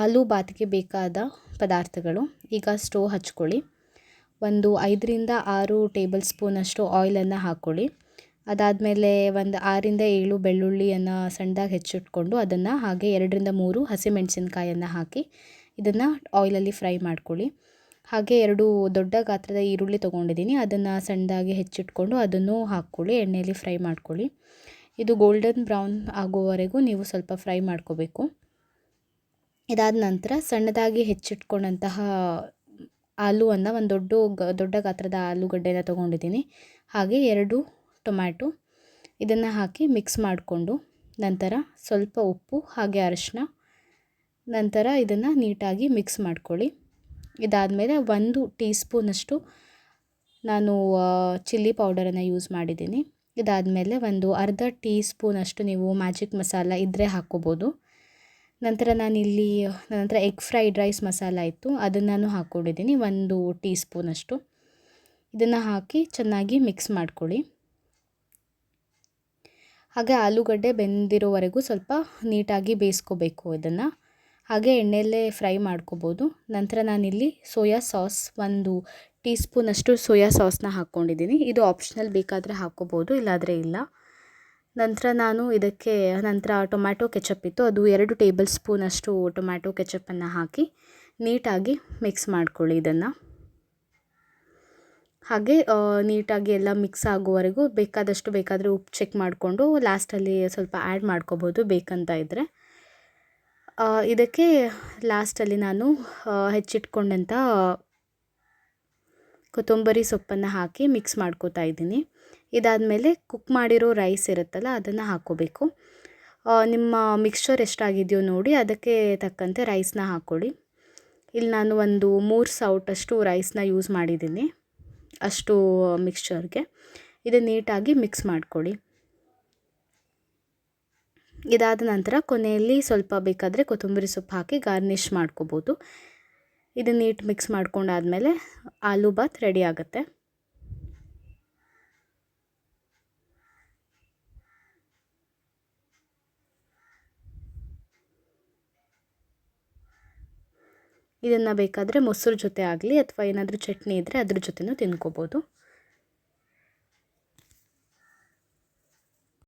ಆಲೂ ಬಾತ್ಗೆ ಬೇಕಾದ ಪದಾರ್ಥಗಳು. ಈಗ ಸ್ಟವ್ ಹಚ್ಕೊಳ್ಳಿ. ಒಂದು 5ರಿಂದ 6 ಟೇಬಲ್ ಸ್ಪೂನಷ್ಟು ಆಯಿಲನ್ನು ಹಾಕ್ಕೊಳ್ಳಿ. ಅದಾದಮೇಲೆ ಒಂದು 6ರಿಂದ 7 ಬೆಳ್ಳುಳ್ಳಿಯನ್ನು ಸಣ್ಣದಾಗಿ ಹೆಚ್ಚಿಟ್ಕೊಂಡು ಅದನ್ನು ಹಾಗೆ 2ರಿಂದ 3 ಹಸಿಮೆಣಸಿನ್ಕಾಯನ್ನು ಹಾಕಿ ಇದನ್ನು ಆಯಿಲಲ್ಲಿ ಫ್ರೈ ಮಾಡ್ಕೊಳ್ಳಿ. ಹಾಗೆ 2 ದೊಡ್ಡ ಗಾತ್ರದ ಈರುಳ್ಳಿ ತೊಗೊಂಡಿದ್ದೀನಿ, ಅದನ್ನು ಸಣ್ಣದಾಗಿ ಹೆಚ್ಚಿಟ್ಕೊಂಡು ಅದನ್ನು ಹಾಕ್ಕೊಳ್ಳಿ, ಎಣ್ಣೆಯಲ್ಲಿ ಫ್ರೈ ಮಾಡ್ಕೊಳ್ಳಿ. ಇದು ಗೋಲ್ಡನ್ ಬ್ರೌನ್ ಆಗೋವರೆಗೂ ನೀವು ಸ್ವಲ್ಪ ಫ್ರೈ ಮಾಡ್ಕೋಬೇಕು. ಇದಾದ ನಂತರ ಸಣ್ಣದಾಗಿ ಹೆಚ್ಚಿಟ್ಕೊಂಡಂತಹ ಆಲೂವನ್ನು ಒಂದು ದೊಡ್ಡ ಗಾತ್ರದ ಆಲೂಗಡ್ಡೆನ ತೊಗೊಂಡಿದ್ದೀನಿ, ಹಾಗೆ 2 ಟೊಮ್ಯಾಟೊ ಇದನ್ನು ಹಾಕಿ ಮಿಕ್ಸ್ ಮಾಡಿಕೊಂಡು ನಂತರ ಸ್ವಲ್ಪ ಉಪ್ಪು ಹಾಗೆ ಅರಿಶಿನ, ನಂತರ ಇದನ್ನು ನೀಟಾಗಿ ಮಿಕ್ಸ್ ಮಾಡ್ಕೊಳ್ಳಿ. ಇದಾದಮೇಲೆ 1 ಟೀ ಸ್ಪೂನಷ್ಟು ನಾನು ಚಿಲ್ಲಿ ಪೌಡರನ್ನು ಯೂಸ್ ಮಾಡಿದ್ದೀನಿ. ಇದಾದಮೇಲೆ ಒಂದು ಅರ್ಧ ಟೀ ಸ್ಪೂನಷ್ಟು ನೀವು ಮ್ಯಾಜಿಕ್ ಮಸಾಲ ಇದ್ದರೆ ಹಾಕ್ಕೋಬೋದು. ನಂತರ ನಂತರ ಎಗ್ ಫ್ರೈಡ್ ರೈಸ್ ಮಸಾಲ ಇತ್ತು, ಅದನ್ನು ನಾನು ಹಾಕ್ಕೊಂಡಿದ್ದೀನಿ 1 ಟೀ ಸ್ಪೂನಷ್ಟು. ಇದನ್ನು ಹಾಕಿ ಚೆನ್ನಾಗಿ ಮಿಕ್ಸ್ ಮಾಡ್ಕೊಳ್ಳಿ. ಹಾಗೆ ಆಲೂಗಡ್ಡೆ ಬೆಂದಿರೋವರೆಗೂ ಸ್ವಲ್ಪ ನೀಟಾಗಿ ಬೇಯಿಸ್ಕೋಬೇಕು ಇದನ್ನು. ಹಾಗೆ ಎಣ್ಣೆಯಲ್ಲೇ ಫ್ರೈ ಮಾಡ್ಕೋಬೋದು. ನಂತರ ನಾನಿಲ್ಲಿ ಸೋಯಾ ಸಾಸ್ 1 ಟೀ ಸ್ಪೂನಷ್ಟು ಸೋಯಾ ಸಾಸ್ನ ಹಾಕ್ಕೊಂಡಿದ್ದೀನಿ. ಇದು ಆಪ್ಷನಲ್, ಬೇಕಾದರೆ ಹಾಕ್ಕೋಬೋದು, ಇಲ್ಲಾದರೆ ಇಲ್ಲ. ನಂತರ ನಾನು ಇದಕ್ಕೆ ಟೊಮ್ಯಾಟೊ ಕೆಚಪ್ ಇತ್ತು, ಅದು 2 ಟೇಬಲ್ ಸ್ಪೂನಷ್ಟು ಟೊಮ್ಯಾಟೊ ಕೆಚಪ್ಪನ್ನು ಹಾಕಿ ನೀಟಾಗಿ ಮಿಕ್ಸ್ ಮಾಡ್ಕೊಳ್ಳಿ ಇದನ್ನು. ಹಾಗೆ ನೀಟಾಗಿ ಎಲ್ಲ ಮಿಕ್ಸ್ ಆಗೋವರೆಗೂ ಬೇಕಾದರೆ ಉಪ್ಪು ಚೆಕ್ ಮಾಡಿಕೊಂಡು ಲಾಸ್ಟಲ್ಲಿ ಸ್ವಲ್ಪ ಆ್ಯಡ್ ಮಾಡ್ಕೋಬೋದು ಬೇಕಂತ ಇದ್ದರೆ. ಇದಕ್ಕೆ ಲಾಸ್ಟಲ್ಲಿ ನಾನು ಹೆಚ್ಚಿಟ್ಕೊಂಡಂಥ ಕೊತ್ತಂಬರಿ ಸೊಪ್ಪನ್ನು ಹಾಕಿ ಮಿಕ್ಸ್ ಮಾಡ್ಕೋತಾ ಇದ್ದೀನಿ. ಇದಾದಮೇಲೆ ಕುಕ್ ಮಾಡಿರೋ ರೈಸ್ ಇರುತ್ತಲ್ಲ ಅದನ್ನು ಹಾಕ್ಕೋಬೇಕು. ನಿಮ್ಮ ಮಿಕ್ಸ್ಚರ್ ಎಷ್ಟಾಗಿದೆಯೋ ನೋಡಿ ಅದಕ್ಕೆ ತಕ್ಕಂತೆ ರೈಸ್ನ ಹಾಕ್ಕೊಳ್ಳಿ. ಇಲ್ಲಿ ನಾನು ಒಂದು 3 ಸೌಟಷ್ಟು ರೈಸ್ನ ಯೂಸ್ ಮಾಡಿದ್ದೀನಿ ಅಷ್ಟು ಮಿಕ್ಸ್ಚರ್ಗೆ. ಇದನ್ನು ನೀಟಾಗಿ ಮಿಕ್ಸ್ ಮಾಡ್ಕೊಳ್ಳಿ. ಇದಾದ ನಂತರ ಕೊನೆಯಲ್ಲಿ ಸ್ವಲ್ಪ ಬೇಕಾದರೆ ಕೊತ್ತಂಬರಿ ಸೊಪ್ಪು ಹಾಕಿ ಗಾರ್ನಿಷ್ ಮಾಡ್ಕೋಬೋದು. ಇದನ್ನು ನೀಟ್ ಮಿಕ್ಸ್ ಮಾಡ್ಕೊಂಡಾದಮೇಲೆ ಆಲೂ ಬಾತ್ ರೆಡಿ ಆಗುತ್ತೆ. ಇದನ್ನು ಬೇಕಾದರೆ ಮೊಸರು ಜೊತೆ ಆಗಲಿ ಅಥವಾ ಏನಾದರೂ ಚಟ್ನಿ ಇದ್ದರೆ ಅದ್ರ ಜೊತೆನೂ ತಿನ್ಕೋಬೋದು.